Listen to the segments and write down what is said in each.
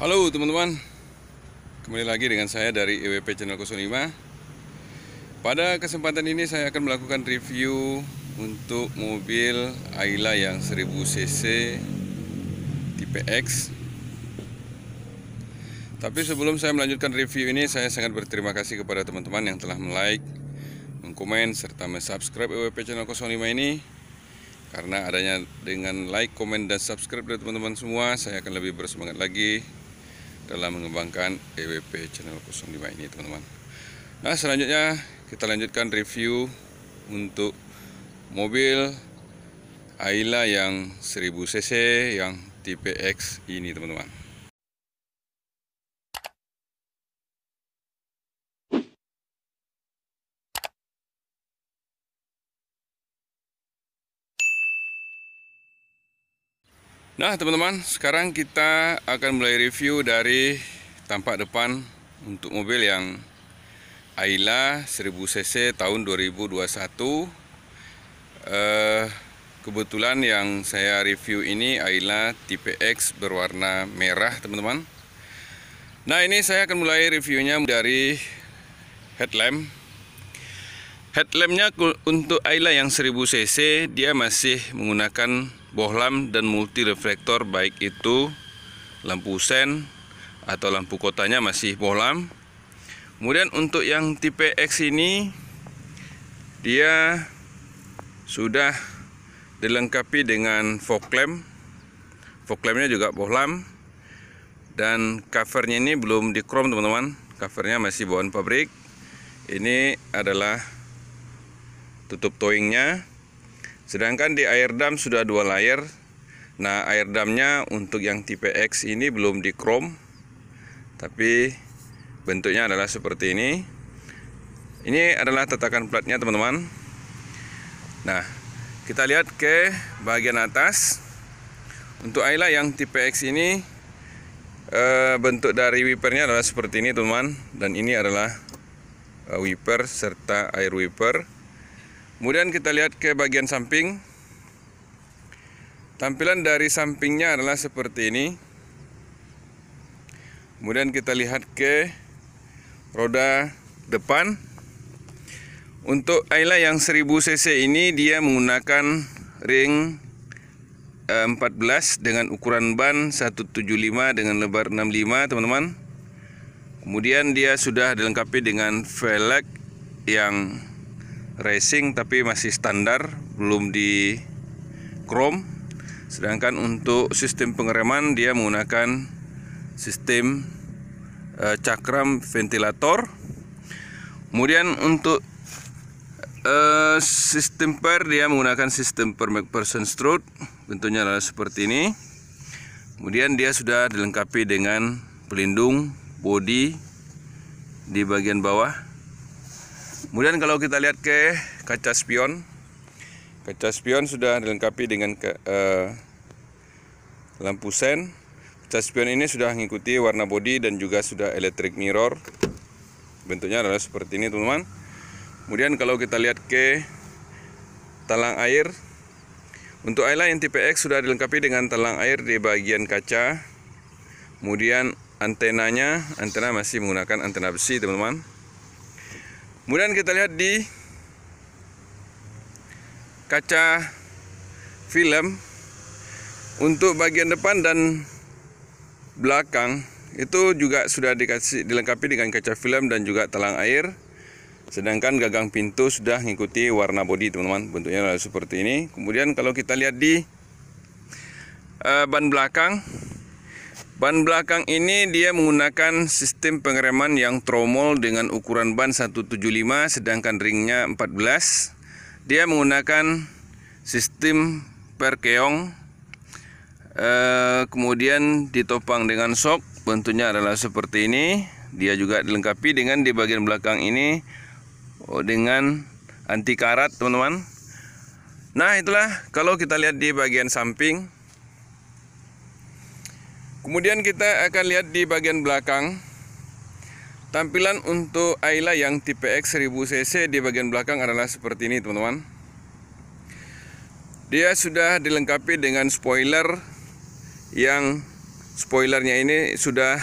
Halo teman-teman, kembali lagi dengan saya dari EWP Channel 05. Pada kesempatan ini saya akan melakukan review untuk mobil Ayla yang 1000cc tipe X. Tapi sebelum saya melanjutkan review ini, saya sangat berterima kasih kepada teman-teman yang telah like, mengkomen, serta mensubscribe EWP Channel 05 ini. Karena adanya dengan like, komen, dan subscribe dari teman-teman semua, saya akan lebih bersemangat lagi dalam mengembangkan EWP Channel 05 ini, teman-teman. Nah, selanjutnya kita lanjutkan review untuk mobil Ayla yang 1000cc yang tipe X ini, teman-teman. Nah, teman-teman, sekarang kita akan mulai review dari tampak depan untuk mobil yang Ayla 1000cc tahun 2021. Kebetulan yang saya review ini Ayla tipe X berwarna merah, teman-teman. Nah, ini saya akan mulai reviewnya dari headlamp. Headlampnya untuk Ayla yang 1000cc dia masih menggunakan bohlam dan multi reflektor, baik itu lampu sen atau lampu kotanya masih bohlam. Kemudian untuk yang tipe X ini dia sudah dilengkapi dengan fog lamp. Fog lampnya juga bohlam, dan covernya ini belum di chrome, teman-teman. Covernya masih bawaan pabrik. Ini adalah tutup towingnya. Sedangkan di air dam sudah 2 layer. Nah, air damnya untuk yang tipe X ini belum di chrome, tapi bentuknya adalah seperti ini. Ini adalah tatakan platnya, teman-teman. Nah, kita lihat ke bagian atas. Untuk Ayla yang tipe X ini bentuk dari wipernya adalah seperti ini, teman-teman. Dan ini adalah wiper serta air wiper. Kemudian kita lihat ke bagian samping. Tampilan dari sampingnya adalah seperti ini. Kemudian kita lihat ke roda depan. Untuk Ayla yang 1000cc ini dia menggunakan ring 14 dengan ukuran ban 175 dengan lebar 65, teman-teman. Kemudian dia sudah dilengkapi dengan velg yang racing tapi masih standar, belum di chrome. Sedangkan untuk sistem pengereman dia menggunakan sistem cakram ventilator. Kemudian untuk sistem per dia menggunakan sistem per McPherson strut. Bentuknya adalah seperti ini. Kemudian dia sudah dilengkapi dengan pelindung bodi di bagian bawah. Kemudian kalau kita lihat ke kaca spion sudah dilengkapi dengan lampu sen. Kaca spion ini sudah mengikuti warna bodi dan juga sudah electric mirror. Bentuknya adalah seperti ini, teman-teman. Kemudian kalau kita lihat ke talang air, untuk Ayla yang tipe X sudah dilengkapi dengan talang air di bagian kaca. Kemudian antena masih menggunakan antena besi, teman-teman. Kemudian kita lihat di kaca film. Untuk bagian depan dan belakang itu juga sudah dilengkapi dengan kaca film dan juga talang air. Sedangkan gagang pintu sudah mengikuti warna bodi, teman-teman. Bentuknya adalah seperti ini. Kemudian kalau kita lihat di ban belakang. Ban belakang ini dia menggunakan sistem pengereman yang tromol dengan ukuran ban 175, sedangkan ringnya 14. Dia menggunakan sistem per keong. Kemudian ditopang dengan shock. Bentuknya adalah seperti ini. Dia juga dilengkapi dengan di bagian belakang ini dengan anti karat, teman-teman. Nah, itulah kalau kita lihat di bagian samping. Kemudian kita akan lihat di bagian belakang. Tampilan untuk Ayla yang tipe X 1000cc di bagian belakang adalah seperti ini, teman-teman. Dia sudah dilengkapi dengan spoiler yang spoilernya ini sudah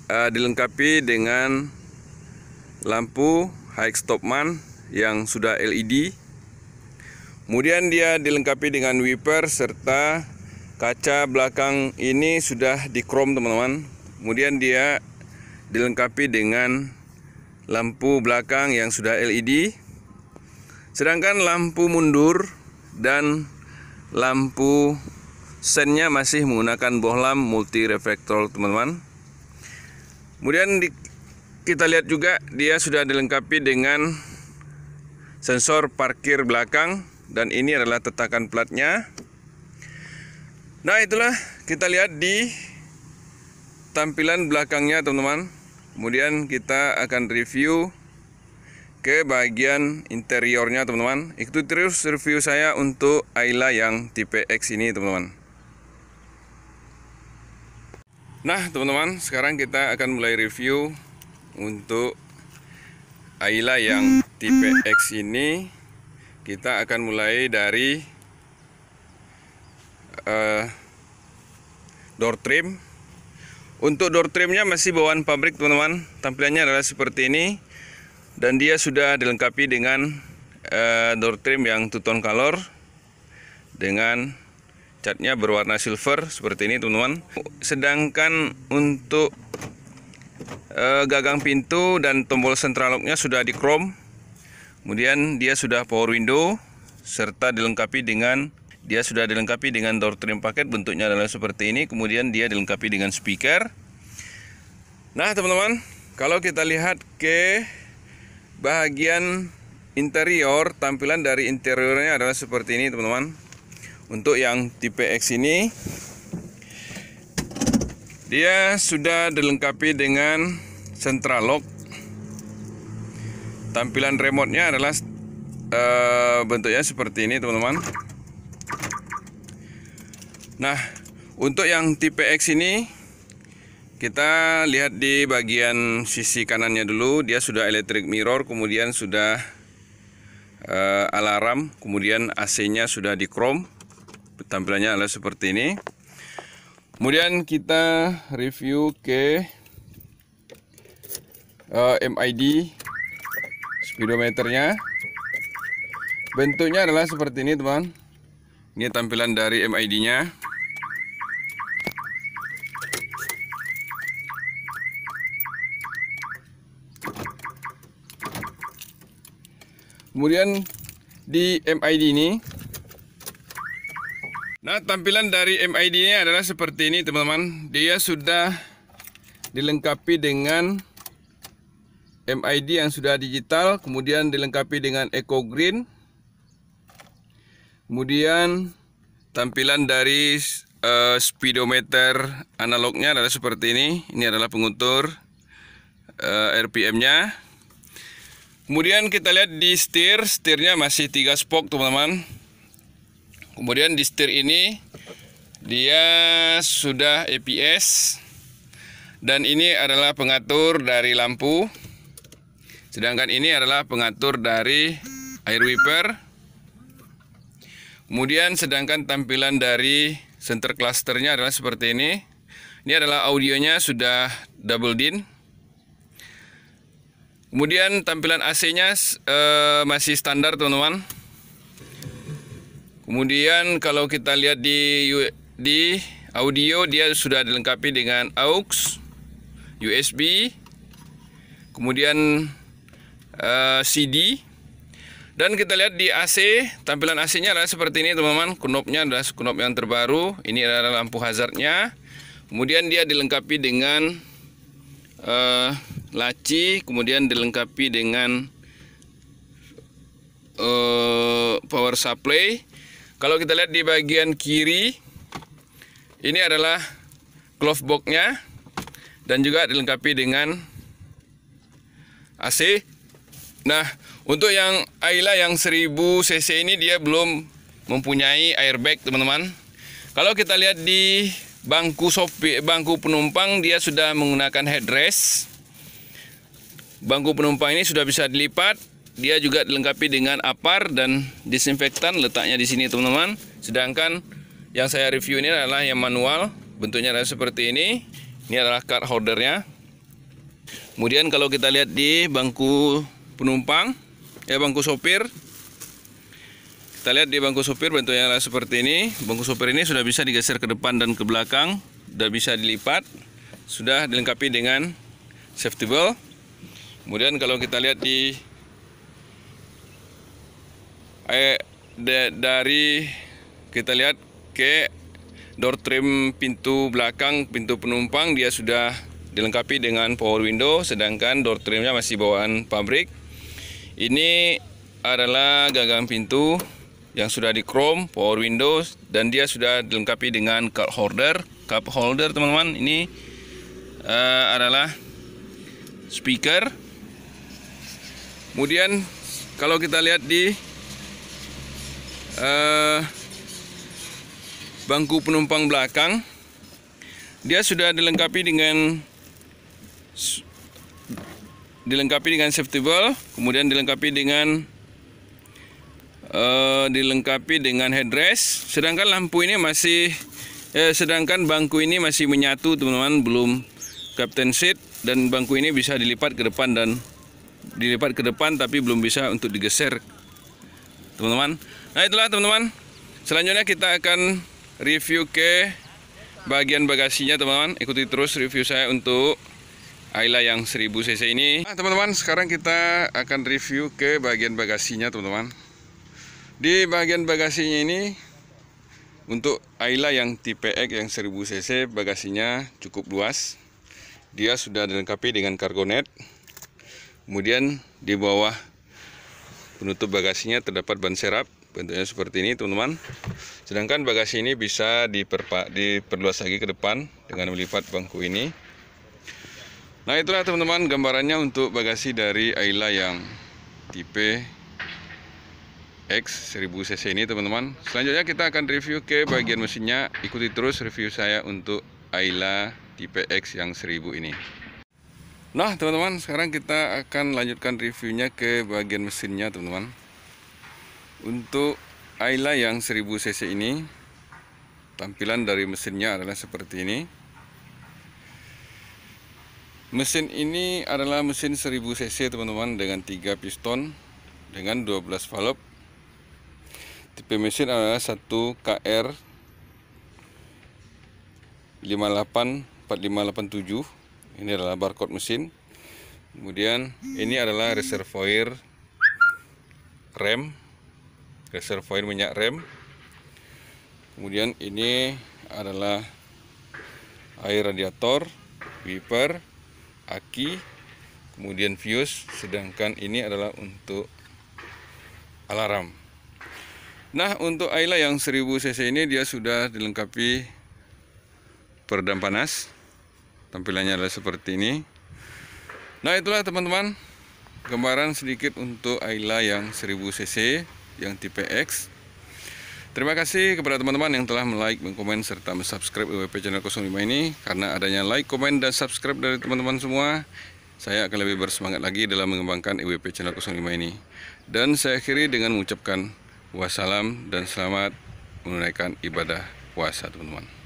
dilengkapi dengan lampu high stopman yang sudah LED. Kemudian dia dilengkapi dengan wiper serta kaca belakang ini sudah di chrome teman-teman. Kemudian dia dilengkapi dengan lampu belakang yang sudah LED. Sedangkan lampu mundur dan lampu sennya masih menggunakan bohlam multi reflektor teman-teman. Kemudian kita lihat juga dia sudah dilengkapi dengan sensor parkir belakang dan ini adalah tetakan platnya. Nah, itulah kita lihat di tampilan belakangnya teman-teman. Kemudian kita akan review ke bagian interiornya teman-teman. Ikuti terus review saya untuk Ayla yang tipe X ini teman-teman. Nah teman-teman, sekarang kita akan mulai review untuk Ayla yang tipe X ini. Kita akan mulai dari door trim. Untuk door trimnya masih bawaan pabrik teman-teman. Tampilannya adalah seperti ini. Dan dia sudah dilengkapi dengan door trim yang two tone color dengan catnya berwarna silver seperti ini teman-teman. Sedangkan untuk gagang pintu dan tombol central locknya sudah di chrome. Kemudian dia sudah power window serta dilengkapi dengan door trim paket, bentuknya adalah seperti ini. Kemudian dia dilengkapi dengan speaker. Nah teman-teman, kalau kita lihat ke bagian interior, tampilan dari interiornya adalah seperti ini teman-teman. Untuk yang tipe X ini dia sudah dilengkapi dengan central lock. Tampilan remote-nya adalah bentuknya seperti ini teman-teman. Nah, untuk yang tipe X ini kita lihat di bagian sisi kanannya dulu. Dia sudah electric mirror, kemudian sudah alarm, kemudian AC-nya sudah di chrome. Tampilannya adalah seperti ini. Kemudian kita review ke MID speedometernya. Bentuknya adalah seperti ini teman. Ini tampilan dari MID-nya. Kemudian di MID ini, nah tampilan dari MID-nya adalah seperti ini teman-teman. Dia sudah dilengkapi dengan MID yang sudah digital, kemudian dilengkapi dengan Eco Green. Kemudian tampilan dari speedometer analognya adalah seperti ini. Ini adalah pengukur RPM-nya. Kemudian kita lihat di setirnya masih 3 spoke teman-teman. Kemudian di setir ini dia sudah ABS. Dan ini adalah pengatur dari lampu. Sedangkan ini adalah pengatur dari air wiper. Kemudian sedangkan tampilan dari center clusternya adalah seperti ini. Ini adalah audionya sudah double din. Kemudian tampilan AC-nya masih standar teman-teman. Kemudian kalau kita lihat di audio, dia sudah dilengkapi dengan AUX, USB, kemudian CD. Dan kita lihat di AC, tampilan AC-nya adalah seperti ini teman-teman. Knopnya adalah knop yang terbaru. Ini adalah lampu hazardnya. Kemudian dia dilengkapi dengan laci, kemudian dilengkapi dengan power supply. Kalau kita lihat di bagian kiri, ini adalah glove box-nya dan juga dilengkapi dengan AC. Nah, untuk yang Ayla yang 1000 cc ini dia belum mempunyai airbag teman-teman. Kalau kita lihat di bangku penumpang, dia sudah menggunakan headrest. Bangku penumpang ini sudah bisa dilipat. Dia juga dilengkapi dengan apar dan disinfektan, letaknya di sini teman-teman. Sedangkan yang saya review ini adalah yang manual. bentuknya adalah seperti ini. Ini adalah card holdernya. Kemudian kalau kita lihat di bangku penumpang, bangku sopir, kita lihat di bangku sopir bentuknya adalah seperti ini. Bangku sopir ini sudah bisa digeser ke depan dan ke belakang, sudah bisa dilipat, sudah dilengkapi dengan safety belt. Kemudian kalau kita lihat di kita lihat ke door trim pintu belakang, pintu penumpang, dia sudah dilengkapi dengan power window, sedangkan door trimnya masih bawaan pabrik. Ini adalah gagang pintu yang sudah di chrome, power window, dan dia sudah dilengkapi dengan cup holder. Cup holder teman-teman, ini adalah speaker. Kemudian kalau kita lihat di bangku penumpang belakang, dia sudah dilengkapi dengan safety belt, kemudian dilengkapi dengan headrest. Sedangkan lampu ini masih sedangkan bangku ini masih menyatu teman-teman, belum captain seat, dan bangku ini bisa dilipat ke depan tapi belum bisa untuk digeser teman-teman. Nah, itulah teman-teman. Selanjutnya kita akan review ke bagian bagasinya teman-teman. Ikuti terus review saya untuk Ayla yang 1000 cc ini. Nah, teman-teman, sekarang kita akan review ke bagian bagasinya teman-teman. Di bagian bagasinya ini untuk Ayla yang tipe X yang 1000 cc, bagasinya cukup luas. Dia sudah dilengkapi dengan cargo net. Kemudian di bawah penutup bagasinya terdapat ban serap, bentuknya seperti ini teman-teman. Sedangkan bagasi ini bisa diperluas lagi ke depan dengan melipat bangku ini. Nah, itulah teman-teman gambarannya untuk bagasi dari Ayla yang tipe X 1000 cc ini teman-teman. Selanjutnya kita akan review ke bagian mesinnya. Ikuti terus review saya untuk Ayla tipe X yang 1000 ini. Nah teman-teman, sekarang kita akan lanjutkan reviewnya ke bagian mesinnya teman-teman. Untuk Ayla yang 1000 cc ini, tampilan dari mesinnya adalah seperti ini. Mesin ini adalah mesin 1000 cc teman-teman, dengan 3 piston dengan 12 valve. Tipe mesin adalah 1 KR 584587. Ini adalah barcode mesin. Kemudian ini adalah reservoir rem, reservoir minyak rem. Kemudian ini adalah air radiator, wiper, aki, kemudian fuse. Sedangkan ini adalah untuk alarm. Nah, untuk Ayla yang 1000 cc ini dia sudah dilengkapi peredam panas. Tampilannya adalah seperti ini. Nah, itulah teman-teman gambaran sedikit untuk Ayla yang 1000 cc yang tipe X. Terima kasih kepada teman-teman yang telah like, komen, serta subscribe IWP channel 05 ini. Karena adanya like, komen, dan subscribe dari teman-teman semua, saya akan lebih bersemangat lagi dalam mengembangkan IWP channel 05 ini. Dan saya akhiri dengan mengucapkan wassalam dan selamat menunaikan ibadah puasa teman-teman.